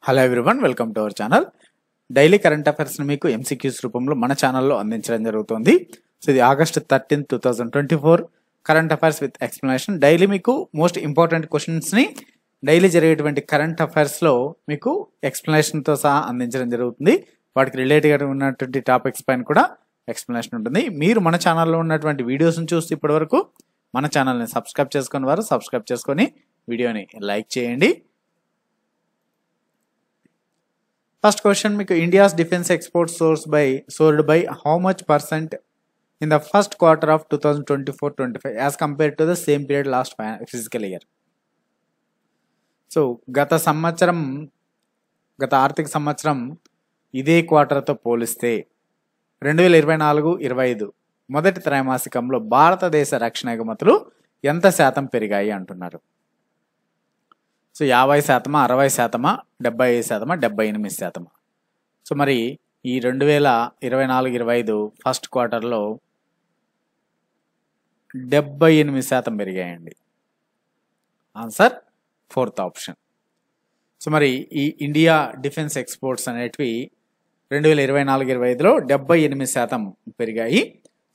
Hello everyone, welcome to our channel. Daily current అఫైర్స్ని మీకు MCQs రూపంలో మన ఛానల్లో అందించడం జరుగుతుంది. సో ఇది August 13, 2024 current affairs with explanation. Daily మీకు మోస్ట్ ఇంపార్టెంట్ క్వశ్చన్స్ని డైలీ జరిగేటువంటి కరెంట్ అఫైర్స్లో మీకు ఎక్స్ప్లెనేషన్తో సహా అందించడం జరుగుతుంది. వాటికి రిలేటెడ్గా ఉన్నటువంటి టాపిక్స్ పైన కూడా ఎక్స్ప్లెనేషన్ ఉంటుంది. మీరు మన ఛానల్లో ఉన్నటువంటి వీడియోస్ని చూస్తే ఇప్పటివరకు మన ఛానల్ని సబ్స్క్రైబ్ చేసుకుని వారు సబ్స్క్రైబ్ చేసుకొని వీడియోని లైక్ చేయండి. First question, మీకు India's defense exports soared by how much percent in the first quarter of 2024-25 as compared to the same period last fiscal year? So గత ఆర్థిక సంవత్సరం ఇదే క్వార్టర్తో పోలిస్తే 2024-25 మొదటి త్రైమాసికంలో భారతదేశ రక్షణ ఎగుమతులు ఎంత శాతం పెరిగాయి అంటున్నారు. సో 50%, 60%, 75%, 78%. సో మరి ఈ 2024-25 ఫస్ట్ క్వార్టర్లో 78% పెరిగాయండి. Answer fourth option. సో మరి ఈ ఇండియా డిఫెన్స్ ఎక్స్పోర్ట్స్ అనేటివి 2024-25లో 78% పెరిగాయి.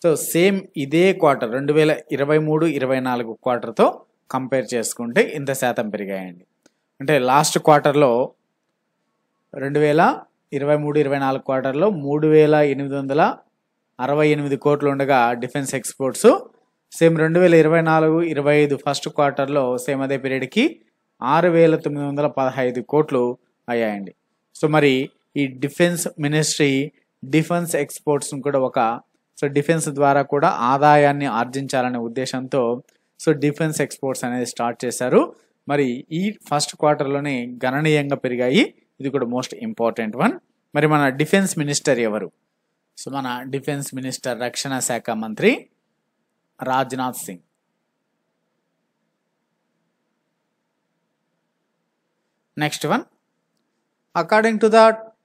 సో సేమ్ ఇదే క్వార్టర్ 2023-24 క్వార్టర్తో కంపేర్ చేసుకుంటే ఇంత శాతం పెరిగాయండి. అంటే లాస్ట్ క్వార్టర్లో 2023-24 క్వార్టర్లో 3,868 కోట్లు ఉండగా డిఫెన్స్ ఎక్స్పోర్ట్స్ సేమ్ 2024-25 ఫస్ట్ క్వార్టర్లో సేమ్ అదే పీరియడ్కి 6,915 కోట్లు అయ్యాయండి. సో మరి ఈ డిఫెన్స్ మినిస్ట్రీ డిఫెన్స్ ఎక్స్పోర్ట్స్ను కూడా డిఫెన్స్ ద్వారా కూడా ఆదాయాన్ని ఆర్జించాలనే ఉద్దేశంతో డిఫెన్స్ ఎక్స్పోర్ట్స్ అనేది స్టార్ట్ చేశారు. మరి ఈ ఫస్ట్ క్వార్టర్లోనే గణనీయంగా పెరిగాయి. ఇది కూడా మోస్ట్ ఇంపార్టెంట్ వన్. మరి మన డిఫెన్స్ మినిస్టర్ ఎవరు? సో మన డిఫెన్స్ మినిస్టర్ రక్షణ శాఖ మంత్రి Rajnath Singh. Next one, according to the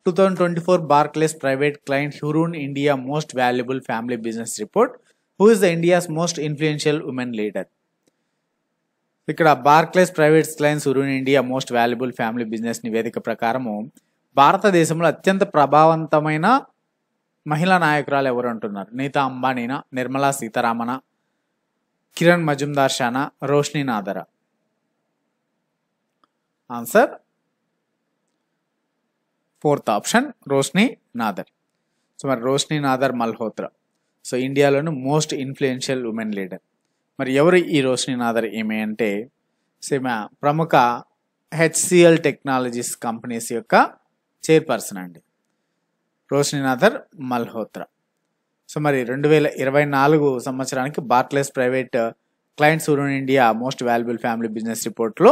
2024 Barclays Private Client Hurun India Most Valuable Family Business Report, who is the India's most influential women leader? ఇక్కడ Barclays private clients Hurun India most valuable family business నివేదిక ప్రకారము భారతదేశంలో అత్యంత ప్రభావవంతమైన మహిళా నాయకురాలు ఎవరు అంటున్నారు. నీతా అంబానీనా, నిర్మలా సీతారామనా, కిరణ్ మజుందార్ షానా, రోష్ని నాదరా? Answer fourth option, Roshni Nadar. So మరి రోష్ని నాదర్ మల్హోత్రా సో ఇండియాలోని మోస్ట్ ఇన్ఫ్లుయెన్షియల్ ఉమెన్ లీడర్. మరి ఎవరు ఈ రోష్ని నాదర్? ఏమి అంటే ప్రముఖ హెచ్సిఎల్ టెక్నాలజీస్ కంపెనీస్ యొక్క చైర్పర్సన్ అండి రోష్ని నాదర్ మల్హోత్రా. సో మరి 2024 సంవత్సరానికి Barclays private clients Hurun India most valuable family business రిపోర్ట్లో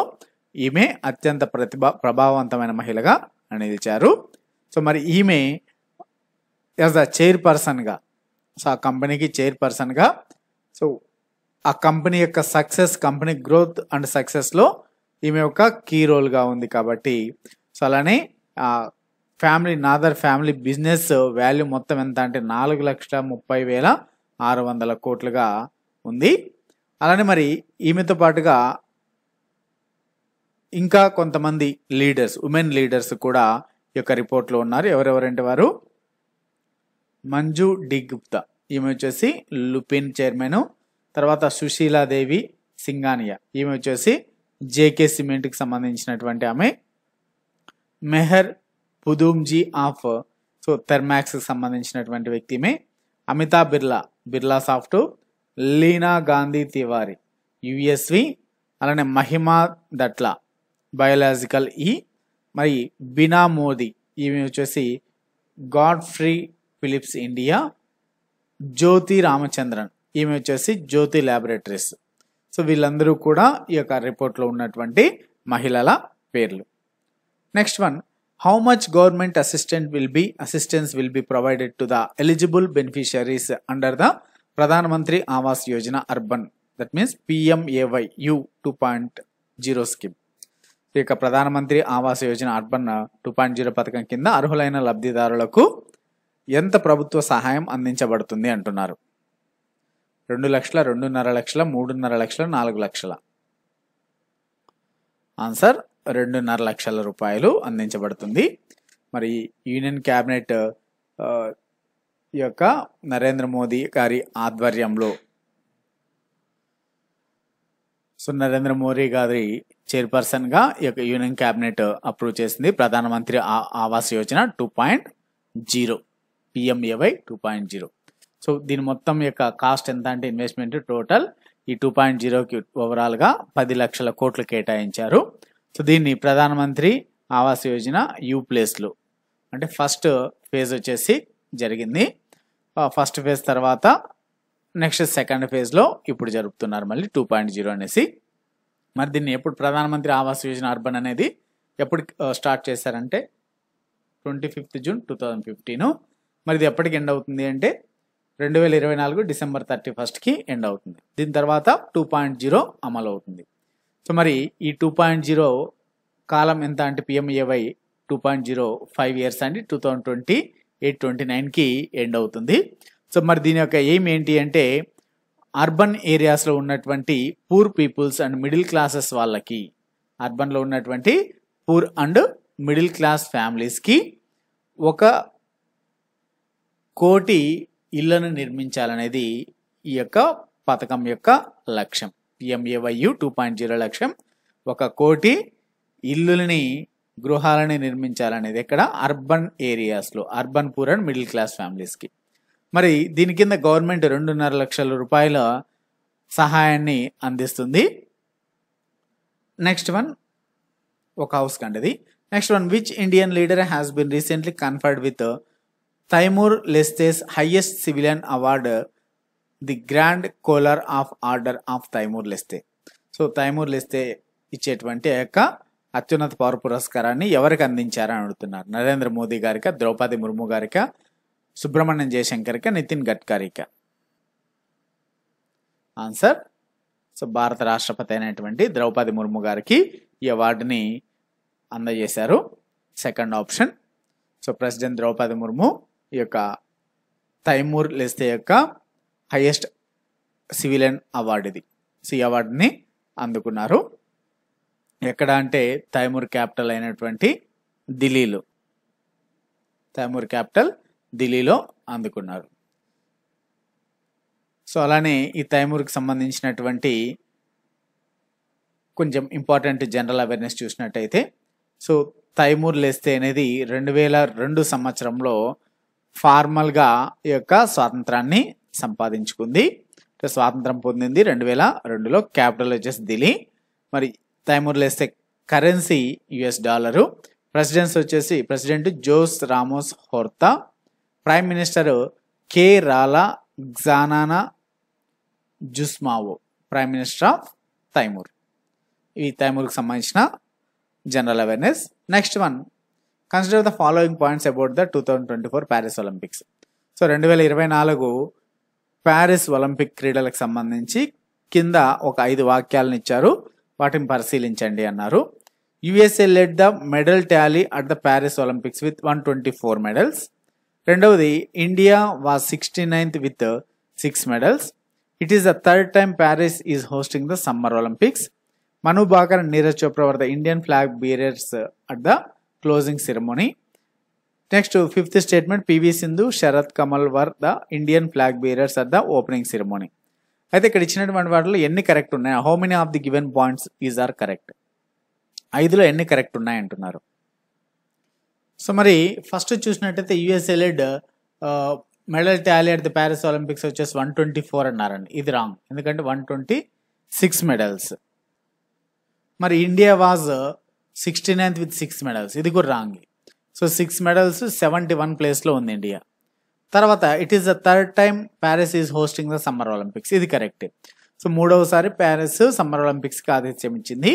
ఈమె అత్యంత ప్రభావవంతమైన మహిళగా నిలిచారు. సో మరి ఈమె యాజ్ ద చైర్పర్సన్గా సో ఆ కంపెనీకి చైర్పర్సన్గా సో ఆ కంపెనీ యొక్క సక్సెస్, కంపెనీ గ్రోత్ అండ్ సక్సెస్లో ఈమె ఒక కీ రోల్గా ఉంది కాబట్టి సో అలానే నాదర్ ఫ్యామిలీ బిజినెస్ వాల్యూ మొత్తం ఎంత అంటే 4,30,600 కోట్లుగా ఉంది. అలానే మరి ఈమెతో పాటుగా ఇంకా కొంతమంది లీడర్స్, ఉమెన్ లీడర్స్ కూడా ఈ యొక్క రిపోర్ట్లో ఉన్నారు. ఎవరెవరంటే వారు మంజు డి గుప్తా, ఈమె వచ్చేసి లుపిన్ చైర్మన్. తర్వాత సుశీలాదేవి సింఘానియా, ఈమె వచ్చేసి జేకే సిమెంట్కి సంబంధించినటువంటి ఆమె. మెహర్ పుదుమ్జీ ఆఫ్ థెర్మాక్స్కి సంబంధించినటువంటి వ్యక్తి ఈమె. అమితా బిర్లా సాఫ్ట్, లీనా గాంధీ తివారీ యుఎస్వి, అలానే మహిమా దట్లా బయోలాజికల్ మరి బినా మోదీ, ఈమె వచ్చేసి గాడ్ఫ్రీ ఫిలిప్స్ ఇండియా. జ్యోతి రామచంద్రన్, ఈమె వచ్చేసి జ్యోతి ల్యాబొరేటరీస్. సో వీళ్ళందరూ కూడా ఈ యొక్క రిపోర్ట్లో ఉన్నటువంటి మహిళల పేర్లు. Next one, how much government assistance will be provided to the eligible beneficiaries under the Pradhan Mantri Awas Yojana urban, that means PMAY-U 2.0 scheme. ఈ యొక్క ప్రధానమంత్రి ఆవాస్ యోజన అర్బన్ 2.0 పథకం కింద అర్హులైన లబ్ధిదారులకు ఎంత ప్రభుత్వ సహాయం అందించబడుతుంది అంటున్నారు. 2 లక్షల, 2.5 లక్షల, 3.5 లక్షల, 4 లక్షల? ఆన్సర్ 2.5 లక్షల రూపాయలు అందించబడుతుంది. మరి యూనియన్ క్యాబినెట్ యొక్క నరేంద్ర మోదీ గారి ఆధ్వర్యంలో, సో నరేంద్ర మోదీ గారి చైర్పర్సన్గా ఈ యొక్క యూనియన్ క్యాబినెట్ అప్రూవ్ చేసింది ప్రధానమంత్రి ఆవాస్ యోజన 2.0 PMAY 2.0. సో దీని మొత్తం యొక్క కాస్ట్ ఎంత అంటే ఇన్వెస్ట్మెంట్ టోటల్ ఈ 2.0కి ఓవరాల్గా 10 లక్షల కోట్లు కేటాయించారు. సో దీన్ని ప్రధానమంత్రి ఆవాస్ యోజన యూ ప్లేస్లో అంటే ఫస్ట్ ఫేజ్ వచ్చేసి జరిగింది. ఫస్ట్ ఫేజ్ తర్వాత నెక్స్ట్ సెకండ్ ఫేజ్లో ఇప్పుడు జరుపుతున్నారు మళ్ళీ 2.0 అనేసి. మరి దీన్ని ఎప్పుడు ప్రధానమంత్రి ఆవాస్ యోజన అర్బన్ అనేది ఎప్పుడు స్టార్ట్ చేశారంటే 25 జూన్ 2015. మరి ఇది ఎప్పటికి ఎండ్ అవుతుంది అంటే 2024 డిసెంబర్ 31కి ఎండ్ అవుతుంది. దీని తర్వాత 2.0 అమలు అవుతుంది. సో మరి ఈ 2.0 కాలం ఎంత అంటే PMAY 2.0 5 ఇయర్స్ అండి, 2028-29కి ఎండ్ అవుతుంది. సో మరి దీని యొక్క ఎయిమ్ ఏంటి అంటే అర్బన్ ఏరియాస్లో ఉన్నటువంటి poor peoples and middle classes వాళ్ళకి, అర్బన్లో ఉన్నటువంటి పూర్ అండ్ మిడిల్ క్లాస్ ఫ్యామిలీస్కి 1 కోటి ఇళ్లను నిర్మించాలనేది ఈ యొక్క పథకం యొక్క లక్ష్యం. PMAY 2.0 లక్ష్యం 1 కోటి ఇల్లులని, గృహాలని నిర్మించాలనేది ఎక్కడ అర్బన్ ఏరియాస్లో, urban poor and middle class ఫ్యామిలీస్కి. మరి దీని కింద గవర్నమెంట్ 2.5 లక్షల రూపాయల సహాయాన్ని అందిస్తుంది. నెక్స్ట్ వన్ ఒక హౌస్ కండిది. Next one, which Indian leader has been recently conferred with Timor Leste's highest civilian award the grand collar of order of Timor Leste. So Timor Leste ఇచ్చేటువంటి యొక్క అత్యున్నత పౌర పురస్కారాన్ని ఎవరికి అందించారని అడుగుతున్నారు. నరేంద్ర మోదీ గారిక, ద్రౌపది ముర్ము గారిక, సుబ్రహ్మణ్యం జయశంకర్క, నితిన్ గడ్కరీక. ఆన్సర్ సో భారత రాష్ట్రపతి అయినటువంటి ద్రౌపది ముర్ము గారికి ఈ అవార్డుని అందజేశారు. Second option. So president Droupadi Murmu ఈ యొక్క తైమూర్ లెస్తే యొక్క హైయెస్ట్ సివిలియన్ అవార్డు ఇది. సో ఈ అవార్డుని అందుకున్నారు. ఎక్కడ అంటే తైమూర్ క్యాపిటల్ అయినటువంటి ఢిల్లీలో, తైమూర్ క్యాపిటల్ ఢిల్లీలో అందుకున్నారు. సో అలానే ఈ తైమూర్కి సంబంధించినటువంటి కొంచెం ఇంపార్టెంట్ జనరల్ అవేర్నెస్ చూసినట్టయితే, సో తైమూర్ లెస్తే అనేది 2002 సంవత్సరంలో ఫార్మల్గా ఈ యొక్క స్వాతంత్రాన్ని సంపాదించుకుంది. స్వాతంత్రం పొందింది 2002లో. క్యాపిటల్ వచ్చేసి ఢిల్లీ. మరి Timor Leste currency $. President Jose Ramos Horta. Prime minister Kay Rala Xanana Gusmao, prime minister of Timor. ఈ తైమూర్కి సంబంధించిన general awareness. Next one, consider the following points about the 2024 Paris Olympics. So 2024 Paris Olympic క్రీడలకు సంబంధించి కింద ఒక 5 వాక్యాలను ఇచ్చారు, వాటిని పరిశీలించండి అన్నారు. USA led the medal tally at the Paris Olympics with 124 medals. రెండవది, India was 69th with 6 medals. It is the third time Paris is hosting the Summer Olympics. Manu Bhakar and Neeraj Chopra were the Indian flag bearers at the closing ceremony. Next, fifth statement, PV Sindhu, Sharath Kamal were the Indian flag bearers at the opening ceremony. అయితే ఇక్కడ ఇచ్చినటువంటి వాటిలో ఎన్ని correct ఉన్నాయి? How many of the given points is are correct? 5లో ఎన్ని correct ఉన్నాయి అంటున్నారు. సో మరి ఫస్ట్ చూసినట్టయితే USA led medal Tally at the Paris Olympics వచ్చేసి 124 అన్నారండి. ఇది రాంగ్, ఎందుకంటే 126 మెడల్స్. మరి India was 69th with 6 medals, ఇది కూడా రాంగ్. సో 6 medals 71 ప్లేస్లో ఉంది ఇండియా. తర్వాత it is the third time Paris is hosting the summer Olympics, ఇది కరెక్ట్. సో 3వసారి ప్యారిస్ సమ్మర్ ఒలింపిక్స్కి ఆతిథ్యం ఇచ్చింది,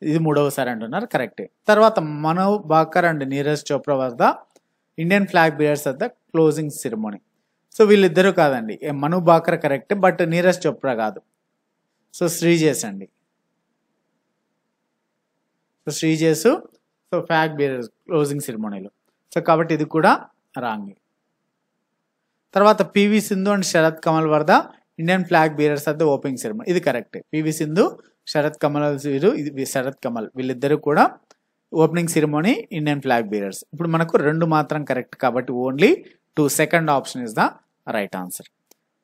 ఇది 3వసారి అంటున్నారు, కరెక్ట్. తర్వాత Manu Bhaker and Neeraj Chopra was the Indian flag bearers at the closing ceremony. So వీళ్ళిద్దరూ కాదండి, మను భాకర్ కరెక్ట్, బట్ నీరజ్ చోప్రా కాదు. సో శ్రీజేష్ అండి, so Sreejesh so flag bearers closing సెరమోనీలో. సో కాబట్టి ఇది కూడా రాంగ్. తర్వాత PV Sindhu and Sharath Kamal were the Indian flag bearers at the opening ceremony, ఇది కరెక్ట్. PV సింధు, శరత్ కమల్ వీళ్ళిద్దరూ కూడా opening ceremony, Indian flag bearers. ఇప్పుడు మనకు 2 మాత్రం కరెక్ట్ కాబట్టి only 2 second option is the right answer.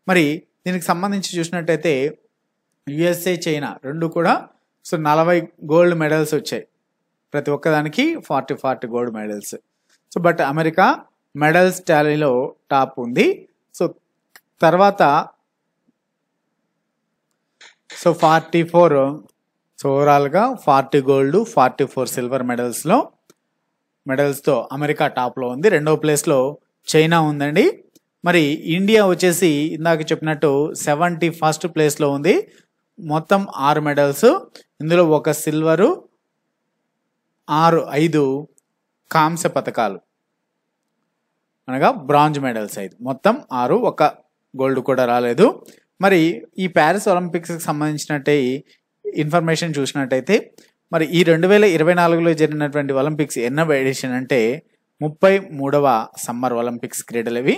మరి దీనికి సంబంధించి చూసినట్టయితే యుఎస్ఏ, చైనా 2 కూడా సో 40 గోల్డ్ మెడల్స్ వచ్చాయి. ప్రతి ఒక్కదానికి 40 gold medals. So but America medals టాలీలో టాప్ ఉంది. సో తర్వాత సో 44, సో ఓవరాల్గా 40 గోల్డ్ 44 సిల్వర్ మెడల్స్తో అమెరికా టాప్లో ఉంది. 2వ ప్లేస్లో చైనా ఉందండి. మరి ఇండియా వచ్చేసి ఇందాక చెప్పినట్టు 71st ప్లేస్లో ఉంది. మొత్తం 6 మెడల్స్, ఇందులో 1 సిల్వరు, 5 కాంస్య పథకాలు అనగా బ్రాంజ్ మెడల్స్ 5, మొత్తం 6, 1 గోల్డ్ కూడా రాలేదు. మరి ఈ ప్యారిస్ ఒలింపిక్స్కి సంబంధించినట్టే ఇన్ఫర్మేషన్ చూసినట్టయితే మరి ఈ 2024లో జరిగినటువంటి ఒలింపిక్స్ ఎన్నవ ఎడిషన్ అంటే 33వ సమ్మర్ ఒలింపిక్స్ క్రీడలు ఇవి.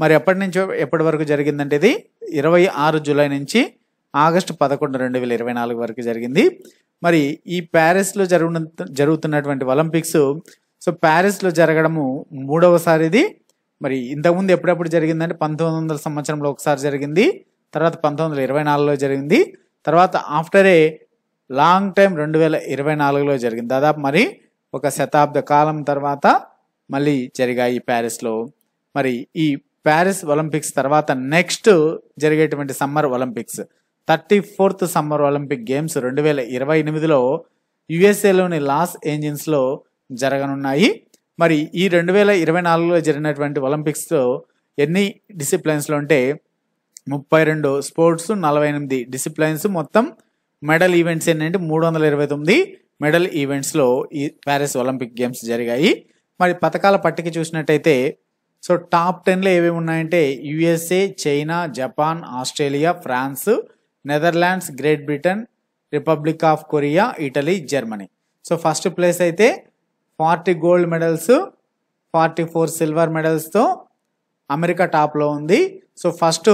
మరి ఎప్పటి నుంచో ఎప్పటి వరకు జరిగిందంటే ఇది 26 జూలై నుంచి ఆగస్టు 11, 2024 వరకు జరిగింది. మరి ఈ ప్యారిస్లో జరుగుతున్నటువంటి ఒలింపిక్స్ సో ప్యారిస్లో జరగడము 3వసారి ఇది. మరి ఇంతకుముందు ఎప్పుడెప్పుడు జరిగిందంటే 1900 సంవత్సరంలో ఒకసారి జరిగింది, తర్వాత 1924లో జరిగింది, తర్వాత ఆఫ్టర్ ఏ లాంగ్ టైం 2024లో జరిగింది. దాదాపు మరి 1 శతాబ్ద కాలం తర్వాత మళ్ళీ జరిగాయి ఈ ప్యారిస్లో. మరి ఈ ప్యారిస్ ఒలింపిక్స్ తర్వాత నెక్స్ట్ జరిగేటువంటి summer Olympics 34th summer Olympic games 2028లో యుఎస్ఏలోని లాస్ ఏంజల్స్లో జరగనున్నాయి. మరి ఈ 2024లో జరిగినటువంటి ఒలింపిక్స్లో ఎన్ని డిసిప్లైన్స్లో అంటే 32 స్పోర్ట్స్, 48 డిసిప్లైన్స్, మొత్తం మెడల్ ఈవెంట్స్ ఏంటంటే 329 మెడల్ ఈవెంట్స్లో ఈ ప్యారిస్ ఒలింపిక్ గేమ్స్ జరిగాయి. మరి పథకాల పట్టిక చూసినట్టయితే సో టాప్ 10లో ఏమేమి ఉన్నాయంటే USA, China, Japan, Australia, France, Netherlands, Great Britain, Republic of Korea, Italy, Germany. So first place అయితే 40 గోల్డ్ మెడల్స్ 44 సిల్వర్ మెడల్స్తో అమెరికా టాప్లో ఉంది. సో ఫస్ట్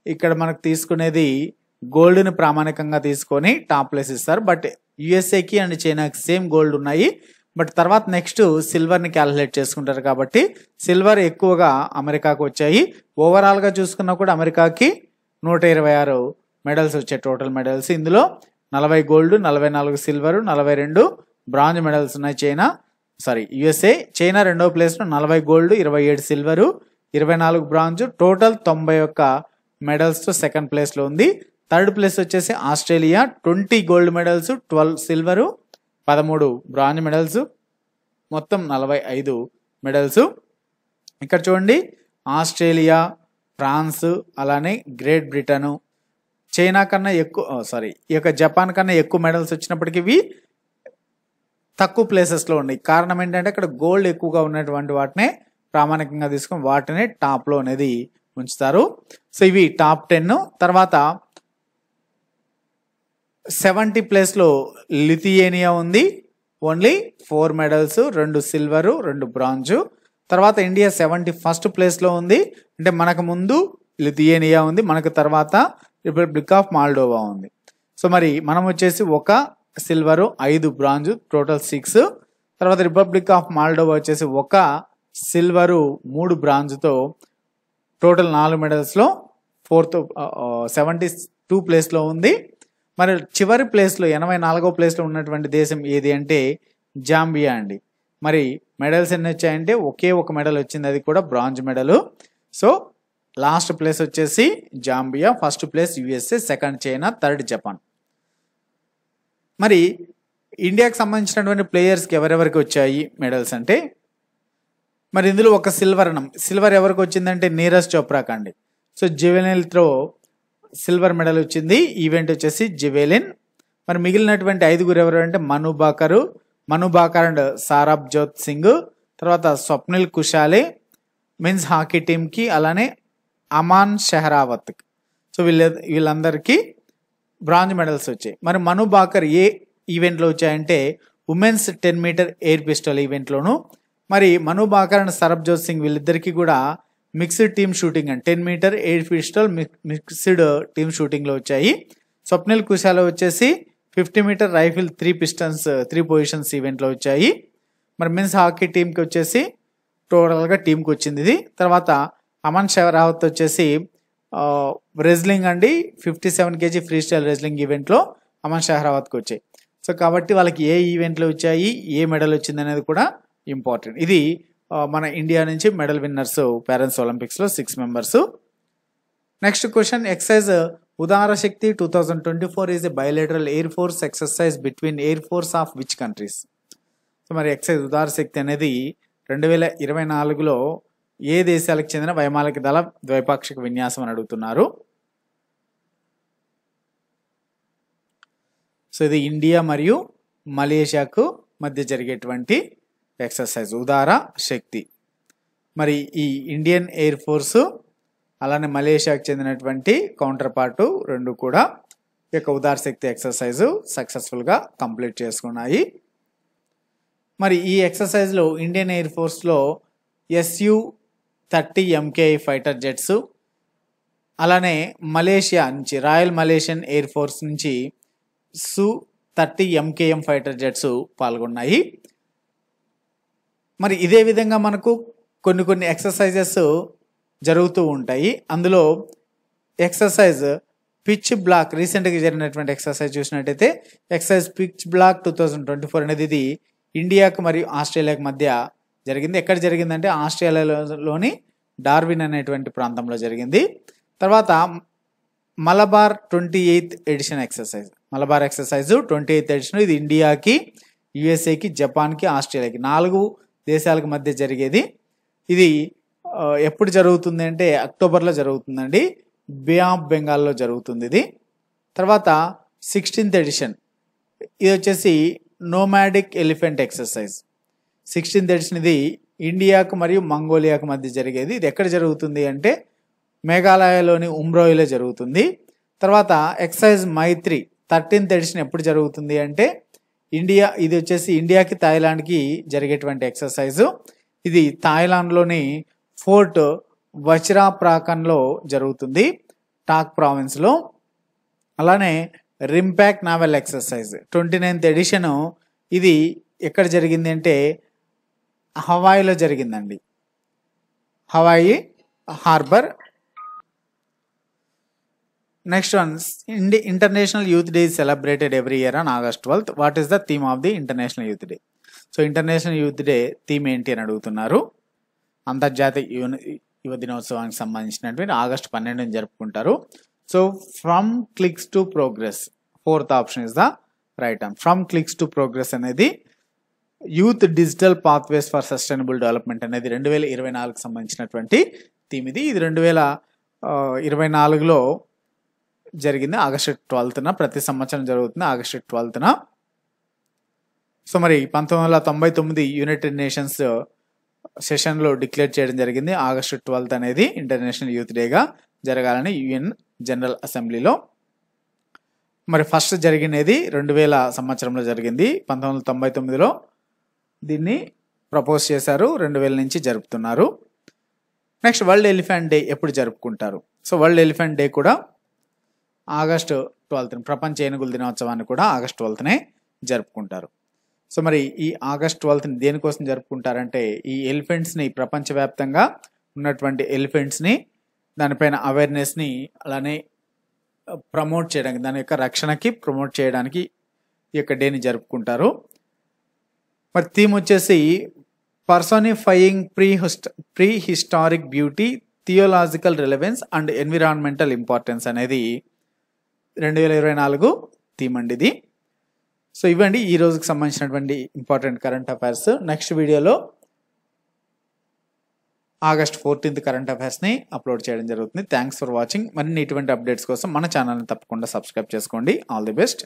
ఇక్కడ మనకు తీసుకునేది గోల్డ్ని ప్రామాణికంగా తీసుకొని టాప్ ప్లేస్ ఇస్తారు. బట్ యుఎస్ఏకి అండ్ చైనాకి సేమ్ గోల్డ్ ఉన్నాయి. బట్ తర్వాత నెక్స్ట్ సిల్వర్ని క్యాలిక్యులేట్ చేసుకుంటారు కాబట్టి సిల్వర్ ఎక్కువగా అమెరికాకు వచ్చాయి. ఓవరాల్గా చూసుకున్నా కూడా అమెరికాకి 126 మెడల్స్ వచ్చాయి టోటల్ మెడల్స్. ఇందులో 40 గోల్డ్, 44 సిల్వర్, 42 బ్రాంజ్ మెడల్స్ ఉన్నాయి. యుఎస్ఏ. చైనా 2వ ప్లేస్లో 40 గోల్డ్, 27 సిల్వరు, 24 బ్రాంజ్, టోటల్ 91 మెడల్స్తో సెకండ్ ప్లేస్లో ఉంది. థర్డ్ ప్లేస్ వచ్చేసి Australia 20 gold medals, 12 silver, 13 bronze medals, మొత్తం 45 మెడల్స్. ఇక్కడ చూడండి ఆస్ట్రేలియా, ఫ్రాన్స్, అలానే గ్రేట్ బ్రిటన్, చైనా కన్నా ఎక్కువ జపాన్ కన్నా ఎక్కువ మెడల్స్ వచ్చినప్పటికీ ఇవి తక్కువ ప్లేసెస్లో ఉన్నాయి. కారణం ఏంటంటే అక్కడ గోల్డ్ ఎక్కువగా ఉన్నటువంటి వాటినే ప్రామాణికంగా తీసుకొని వాటినే టాప్లో అనేది ఉంచుతారు. సో ఇవి టాప్ 10. తర్వాత 70 ప్లేస్లో లిథియేనియా ఉంది, ఓన్లీ 4 మెడల్స్, 2 సిల్వరు, 2 బ్రాంజు. తర్వాత ఇండియా 71st ప్లేస్లో ఉంది. అంటే మనకు ముందు లిథియేనియా ఉంది, మనకు తర్వాత రిపబ్లిక్ ఆఫ్ మాల్డోవా ఉంది. సో మరి మనం వచ్చేసి 1 సిల్వరు, 5 బ్రాంజు, టోటల్ 6. తర్వాత రిపబ్లిక్ ఆఫ్ మాల్డోవా వచ్చేసి 1 సిల్వరు, 3 బ్రాంజుతో టోటల్ 4 మెడల్స్లో 72 ప్లేస్లో ఉంది. మరి చివరి ప్లేస్లో 84వ ప్లేస్లో ఉన్నటువంటి దేశం ఏది అంటే జాంబియా అండి. మరి మెడల్స్ ఎన్ని వచ్చాయంటే ఒకే ఒక మెడల్ వచ్చింది, అది కూడా bronze medal. So last place వచ్చేసి Zambia, first place USA, second China, third Japan. మరి ఇండియాకి సంబంధించినటువంటి ప్లేయర్స్కి ఎవరెవరికి వచ్చాయి మెడల్స్ అంటే మరి ఇందులో 1 సిల్వర్ ఎవరికి వచ్చిందంటే నీరజ్ చోప్రాక్ అండి. So javelin throw silver medal వచ్చింది, ఈవెంట్ వచ్చేసి జెవెలిన్. మరి మిగిలినటువంటి 5 ఎవరు అంటే మను బాకర్ అండ్ సారబ్జోత్ సింగ్, తర్వాత స్వప్నిల్ కుషాలే మెన్స్ హాకీ టీంకి, అలానే అమాన్ షెహరావత్. సో వీళ్ళందరికీ బ్రాంజ్ మెడల్స్ వచ్చాయి. మరి మను బాకర్ ఏ ఈవెంట్లో వచ్చాయంటే ఉమెన్స్ 10 మీటర్ ఎయిర్ పిస్టల్ ఈవెంట్లోను. మరి మను బాకర్ అండ్ సరబ్జోత్ సింగ్ వీళ్ళిద్దరికీ కూడా mixed team shooting and 10 meter air pistol mixed team షూటింగ్లో వచ్చాయి. స్వప్నిల్ కుషాలో వచ్చేసి 50 మీటర్ రైఫిల్ 3 పొజిషన్స్ ఈవెంట్లో వచ్చాయి. మరి మెన్స్ హాకీ టీంకి వచ్చేసి టోటల్గా టీంకి వచ్చింది ఇది. తర్వాత అమన్ షెరావత్ వచ్చేసి రెజ్లింగ్ అండి 57 kg ఫ్రీ స్టైల్ రెజ్లింగ్ ఈవెంట్లో అమన్ షెరావత్కి వచ్చాయి. సో కాబట్టి వాళ్ళకి ఏ ఈవెంట్లో వచ్చాయి, ఏ మెడల్ వచ్చింది అనేది కూడా ఇంపార్టెంట్. ఇది మన ఇండియా నుంచి మెడల్ విన్నర్స్ పేరెంట్స్ ఒలింపిక్స్లో 6 మెంబర్స్. నెక్స్ట్ క్వశ్చన్, ఎక్సైజ్ ఉదార శక్తి 2024 is a bilateral air force exercise between air force of which countries? So మరి ఎక్సైజ్ ఉదార శక్తి అనేది 2024లో ఏ దేశాలకు చెందిన వైమానిక దళ ద్వైపాక్షిక విన్యాసం అని అడుగుతున్నారు. సో ఇది ఇండియా మరియు మలేషియాకు మధ్య జరిగేటువంటి ఎక్సర్సైజ్ ఉదార శక్తి. మరి ఈ ఇండియన్ ఎయిర్ ఫోర్సు అలానే మలేషియాకు చెందినటువంటి కౌంటర్ పార్టు రెండు కూడా ఈ యొక్క ఉదార శక్తి ఎక్సర్సైజ్ సక్సెస్ఫుల్గా కంప్లీట్ చేసుకున్నాయి. మరి ఈ ఎక్సర్సైజ్లో ఇండియన్ ఎయిర్ ఫోర్స్లో Su-30 MKI ఫైటర్ జెట్స్, అలానే మలేషియా నుంచి రాయల్ మలేషియన్ ఎయిర్ ఫోర్స్ నుంచి Su-30 MKM ఫైటర్ జెట్స్ పాల్గొన్నాయి. మరి ఇదే విధంగా మనకు కొన్ని ఎక్సర్సైజెస్ జరుగుతూ ఉంటాయి. అందులో ఎక్సర్సైజ్ పిచ్ బ్లాక్ రీసెంట్గా జరిగినటువంటి ఎక్సర్సైజ్ చూసినట్టయితే ఎక్సర్సైజ్ పిచ్ బ్లాక్ 2024 అనేది ఇది ఇండియాకు మరియు ఆస్ట్రేలియాకు మధ్య జరిగింది. ఎక్కడ జరిగిందంటే ఆస్ట్రేలియాలోని డార్విన్ అనేటువంటి ప్రాంతంలో జరిగింది. తర్వాత Malabar 28th edition exercise, Malabar exercise 28th edition, ఇది ఇండియాకి, యుఎస్ఏకి, జపాన్కి, ఆస్ట్రేలియాకి 4 దేశాలకు మధ్య జరిగేది. ఇది ఎప్పుడు జరుగుతుంది అంటే అక్టోబర్లో జరుగుతుందండి. బే ఆఫ్ బెంగాల్లో జరుగుతుంది ఇది. తర్వాత 16th ఎడిషన్, ఇది వచ్చేసి nomadic elephant exercise. 16th edition ఇది ఇండియాకు మరియు మంగోలియాకు మధ్య జరిగేది. ఇది ఎక్కడ జరుగుతుంది అంటే మేఘాలయలోని ఉమ్రోయిలో జరుగుతుంది. తర్వాత ఎక్సర్సైజ్ మైత్రి 13th ఎడిషన్ ఎప్పుడు జరుగుతుంది అంటే ఇది వచ్చేసి ఇండియాకి థాయిలాండ్కి జరిగేటువంటి ఎక్సర్సైజు. ఇది థాయిలాండ్లోని ఫోర్ట్ వచిరాప్రాకన్లో జరుగుతుంది, టాక్ ప్రావిన్స్లో. అలానే రింపాక్ నావెల్ ఎక్సర్సైజ్ 29th ఎడిషను, ఇది ఎక్కడ జరిగింది అంటే హవాయిలో జరిగిందండి, Hawaii harbour. Next one, international youth day is celebrated every year on August 12th. What is the theme of the International Youth Day? So international youth day theme ఏంటి అని అడుగుతున్నారు. అంతర్జాతీయ యువ దినోత్సవానికి సంబంధించినటువంటి ఆగస్టు 12 జరుపుకుంటారు. So from clicks to progress, 4th option is the right one. From clicks to progress అనేది youth digital pathways for sustainable development అనేది 2024కి సంబంధించినటువంటి థీమ్. ఇది 2024లో జరిగింది ఆగస్టు 12న, ప్రతి సంవత్సరం జరుగుతుంది ఆగస్టు 12న. సో మరి 1999 యునైటెడ్ నేషన్స్ సెషన్లో డిక్లేర్ చేయడం జరిగింది ఆగస్టు 12th అనేది ఇంటర్నేషనల్ యూత్ డేగా జరగాలని యుఎన్ జనరల్ అసెంబ్లీలో. మరి ఫస్ట్ జరిగినది 2000 సంవత్సరంలో జరిగింది, 1999లో దీన్ని ప్రపోజ్ చేశారు, 2000 నుంచి జరుపుతున్నారు. నెక్స్ట్ వరల్డ్ ఎలిఫెంట్ డే ఎప్పుడు జరుపుకుంటారు? సో వరల్డ్ ఎలిఫెంట్ డే కూడా ఆగస్టు 12th, ప్రపంచ ఏనుగుల దినోత్సవాన్ని కూడా ఆగస్టు 12నే జరుపుకుంటారు. సో మరి ఈ ఆగస్ట్ 12ని దేనికోసం జరుపుకుంటారంటే ఈ ఎలిఫెంట్స్ని, ప్రపంచవ్యాప్తంగా ఉన్నటువంటి ఎలిఫెంట్స్ని, దానిపైన అవేర్నెస్ని అలానే ప్రమోట్ చేయడానికి, దాని యొక్క రక్షణకి ప్రమోట్ చేయడానికి ఈ యొక్క డేని జరుపుకుంటారు. మరి థీమ్ వచ్చేసి personifying prehistoric beauty, theological relevance and environmental importance అనేది 2024 థీమ్ అండి ఇది. సో ఇవ్వండి ఈ రోజుకి సంబంధించినటువంటి ఇంపార్టెంట్ కరెంట్ అఫైర్స్. నెక్స్ట్ వీడియోలో ఆగస్ట్ 14th కరెంట్ అఫైర్స్ని అప్లోడ్ చేయడం జరుగుతుంది. Thanks for watching. మరిన్ని ఇటువంటి అప్డేట్స్ కోసం మన ఛానల్ని తప్పకుండా సబ్స్క్రైబ్ చేసుకోండి. All the best.